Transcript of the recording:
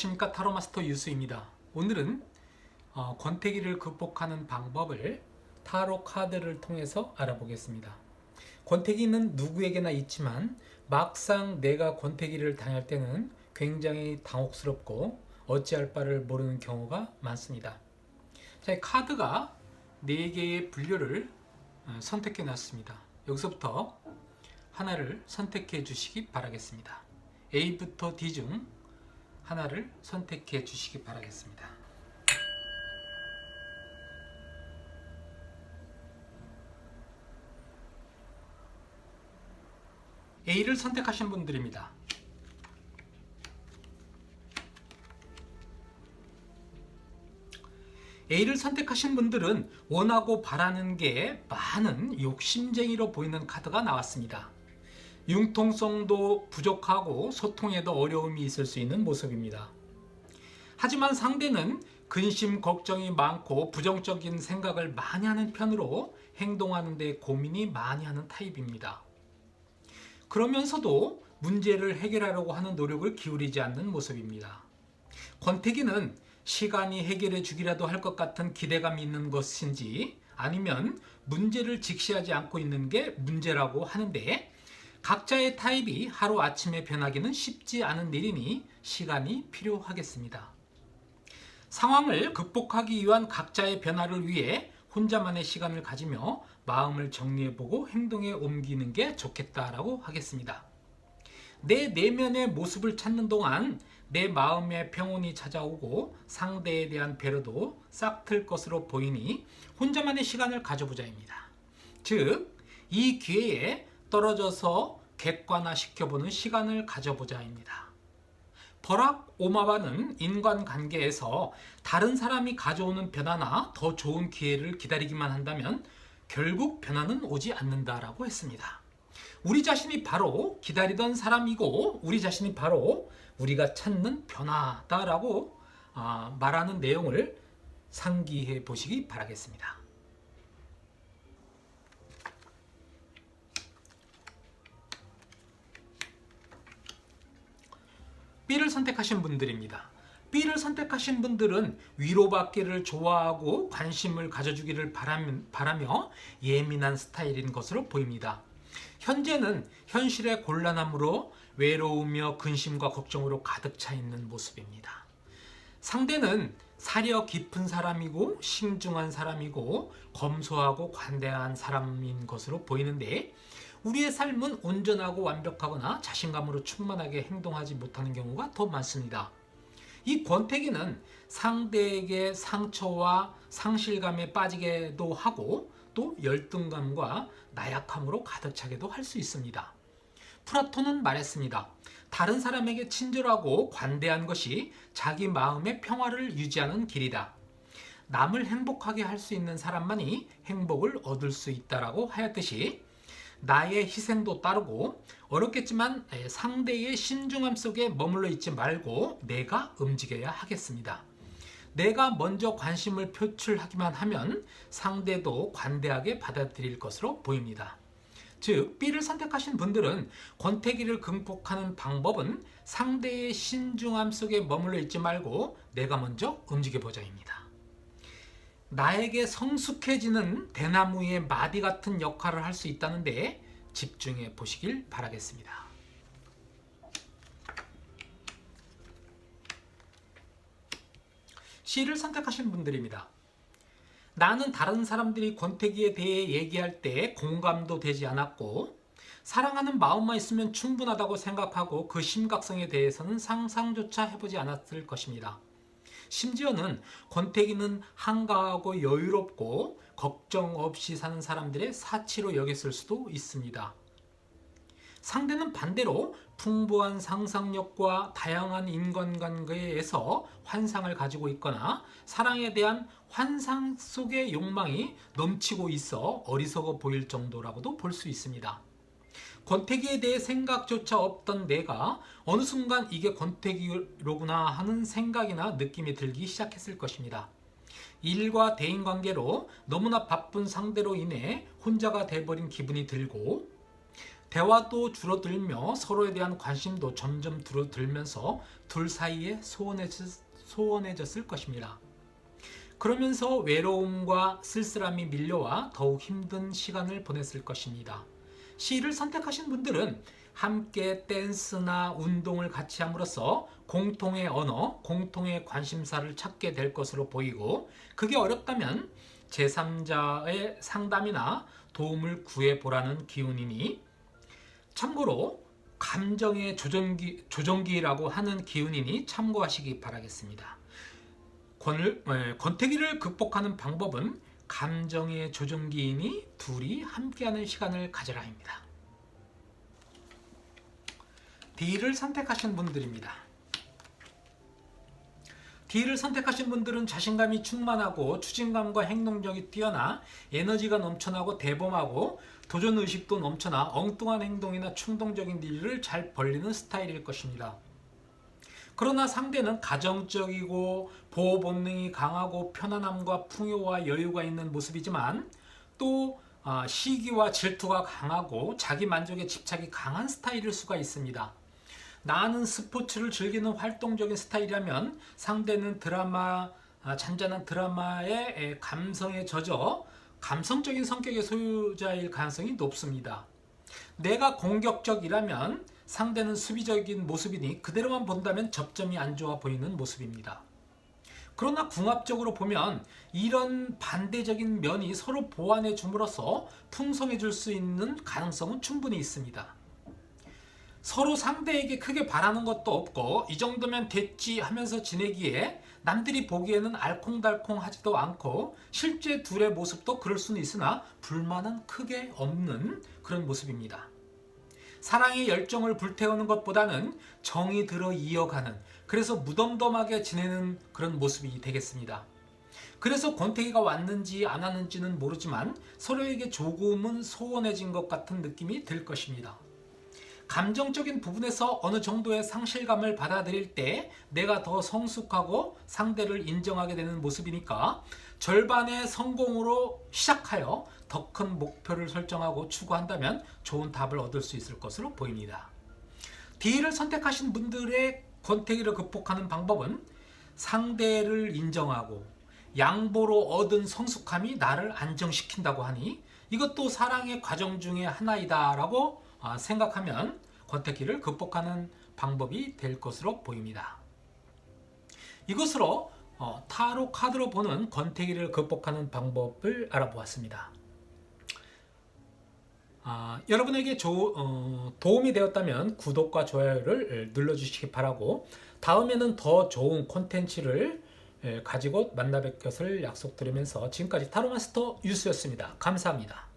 안녕하십니까. 타로마스터 유수입니다. 오늘은 권태기를 극복하는 방법을 타로 카드를 통해서 알아보겠습니다. 권태기는 누구에게나 있지만 막상 내가 권태기를 당할 때는 굉장히 당혹스럽고 어찌할 바를 모르는 경우가 많습니다. 자, 카드가 4개의 분류를 선택해 놨습니다. 여기서부터 하나를 선택해 주시기 바라겠습니다. A부터 D 중 하나를 선택해 주시기 바라겠습니다. A를 선택하신 분들입니다. A를 선택하신 분들은 원하고 바라는 게 많은 욕심쟁이로 보이는 카드가 나왔습니다. 융통성도 부족하고 소통에도 어려움이 있을 수 있는 모습입니다. 하지만 상대는 근심, 걱정이 많고 부정적인 생각을 많이 하는 편으로 행동하는 데 고민이 많이 하는 타입입니다. 그러면서도 문제를 해결하려고 하는 노력을 기울이지 않는 모습입니다. 권태기는 시간이 해결해 주기라도 할 것 같은 기대감이 있는 것인지 아니면 문제를 직시하지 않고 있는 게 문제라고 하는데 각자의 타입이 하루아침에 변하기는 쉽지 않은 일이니 시간이 필요하겠습니다. 상황을 극복하기 위한 각자의 변화를 위해 혼자만의 시간을 가지며 마음을 정리해보고 행동에 옮기는 게 좋겠다라고 하겠습니다. 내 내면의 모습을 찾는 동안 내 마음의 평온이 찾아오고 상대에 대한 배려도 싹틀 것으로 보이니 혼자만의 시간을 가져보자입니다. 즉, 이 기회에 떨어져서 객관화시켜보는 시간을 가져보자입니다. 버락 오마바는 인간관계에서 다른 사람이 가져오는 변화나 더 좋은 기회를 기다리기만 한다면 결국 변화는 오지 않는다라고 했습니다. 우리 자신이 바로 기다리던 사람이고 우리 자신이 바로 우리가 찾는 변화다라고 말하는 내용을 상기해 보시기 바라겠습니다. B를 선택하신 분들입니다. B를 선택하신 분들은 위로받기를 좋아하고 관심을 가져주기를 바라며 예민한 스타일인 것으로 보입니다. 현재는 현실의 곤란함으로 외로우며 근심과 걱정으로 가득 차 있는 모습입니다. 상대는 사려 깊은 사람이고 신중한 사람이고 검소하고 관대한 사람인 것으로 보이는데 우리의 삶은 온전하고 완벽하거나 자신감으로 충만하게 행동하지 못하는 경우가 더 많습니다. 이 권태기는 상대에게 상처와 상실감에 빠지게도 하고 또 열등감과 나약함으로 가득 차게도 할 수 있습니다. 플라톤은 말했습니다. 다른 사람에게 친절하고 관대한 것이 자기 마음의 평화를 유지하는 길이다. 남을 행복하게 할 수 있는 사람만이 행복을 얻을 수 있다라고 하였듯이 나의 희생도 따르고 어렵겠지만 상대의 신중함 속에 머물러 있지 말고 내가 움직여야 하겠습니다. 내가 먼저 관심을 표출하기만 하면 상대도 관대하게 받아들일 것으로 보입니다. 즉, B를 선택하신 분들은 권태기를 극복하는 방법은 상대의 신중함 속에 머물러 있지 말고 내가 먼저 움직여보자입니다. 나에게 성숙해지는 대나무의 마디 같은 역할을 할 수 있다는데 집중해 보시길 바라겠습니다. C를 선택하신 분들입니다. 나는 다른 사람들이 권태기에 대해 얘기할 때 공감도 되지 않았고 사랑하는 마음만 있으면 충분하다고 생각하고 그 심각성에 대해서는 상상조차 해보지 않았을 것입니다. 심지어는 권태기는 한가하고 여유롭고 걱정 없이 사는 사람들의 사치로 여겼을 수도 있습니다. 상대는 반대로 풍부한 상상력과 다양한 인간관계에서 환상을 가지고 있거나 사랑에 대한 환상 속의 욕망이 넘치고 있어 어리석어 보일 정도라고도 볼 수 있습니다. 권태기에 대해 생각조차 없던 내가 어느 순간 이게 권태기로구나 하는 생각이나 느낌이 들기 시작했을 것입니다. 일과 대인관계로 너무나 바쁜 상대로 인해 혼자가 돼버린 기분이 들고 대화도 줄어들며 서로에 대한 관심도 점점 줄어들면서 둘 사이에 소원해졌을 것입니다. 그러면서 외로움과 쓸쓸함이 밀려와 더욱 힘든 시간을 보냈을 것입니다. C를 선택하신 분들은 함께 댄스나 운동을 같이 함으로써 공통의 언어, 공통의 관심사를 찾게 될 것으로 보이고, 그게 어렵다면 제3자의 상담이나 도움을 구해보라는 기운이니, 참고로 감정의 조정기라고 하는 기운이니 참고하시기 바라겠습니다. 권태기를 극복하는 방법은 감정의 조정기이니 둘이 함께하는 시간을 가져라입니다. D를 선택하신 분들입니다. D를 선택하신 분들은 자신감이 충만하고 추진감과 행동력이 뛰어나 에너지가 넘쳐나고 대범하고 도전의식도 넘쳐나 엉뚱한 행동이나 충동적인 일을 잘 벌리는 스타일일 것입니다. 그러나 상대는 가정적이고 보호 본능이 강하고 편안함과 풍요와 여유가 있는 모습이지만 또 시기와 질투가 강하고 자기 만족에 집착이 강한 스타일일 수가 있습니다. 나는 스포츠를 즐기는 활동적인 스타일이라면 상대는 잔잔한 드라마의 감성에 젖어 감성적인 성격의 소유자일 가능성이 높습니다. 내가 공격적이라면 상대는 수비적인 모습이니 그대로만 본다면 접점이 안 좋아 보이는 모습입니다. 그러나 궁합적으로 보면 이런 반대적인 면이 서로 보완해 줌으로써 풍성해질 수 있는 가능성은 충분히 있습니다. 서로 상대에게 크게 바라는 것도 없고 이 정도면 됐지 하면서 지내기에 남들이 보기에는 알콩달콩하지도 않고 실제 둘의 모습도 그럴 수는 있으나 불만은 크게 없는 그런 모습입니다. 사랑의 열정을 불태우는 것보다는 정이 들어 이어가는, 그래서 무덤덤하게 지내는 그런 모습이 되겠습니다. 그래서 권태기가 왔는지 안 왔는지는 모르지만 서로에게 조금은 소원해진 것 같은 느낌이 들 것입니다. 감정적인 부분에서 어느 정도의 상실감을 받아들일 때 내가 더 성숙하고 상대를 인정하게 되는 모습이니까 절반의 성공으로 시작하여 더 큰 목표를 설정하고 추구한다면 좋은 답을 얻을 수 있을 것으로 보입니다. D를 선택하신 분들의 권태기를 극복하는 방법은 상대를 인정하고 양보로 얻은 성숙함이 나를 안정시킨다고 하니 이것도 사랑의 과정 중에 하나이다 라고 생각하면 권태기를 극복하는 방법이 될 것으로 보입니다. 이것으로 타로 카드로 보는 권태기를 극복하는 방법을 알아보았습니다. 여러분에게 도움이 되었다면 구독과 좋아요를 눌러주시기 바라고, 다음에는 더 좋은 콘텐츠를 가지고 만나 뵐 것을 약속드리면서 지금까지 타로마스터 유수였습니다. 감사합니다.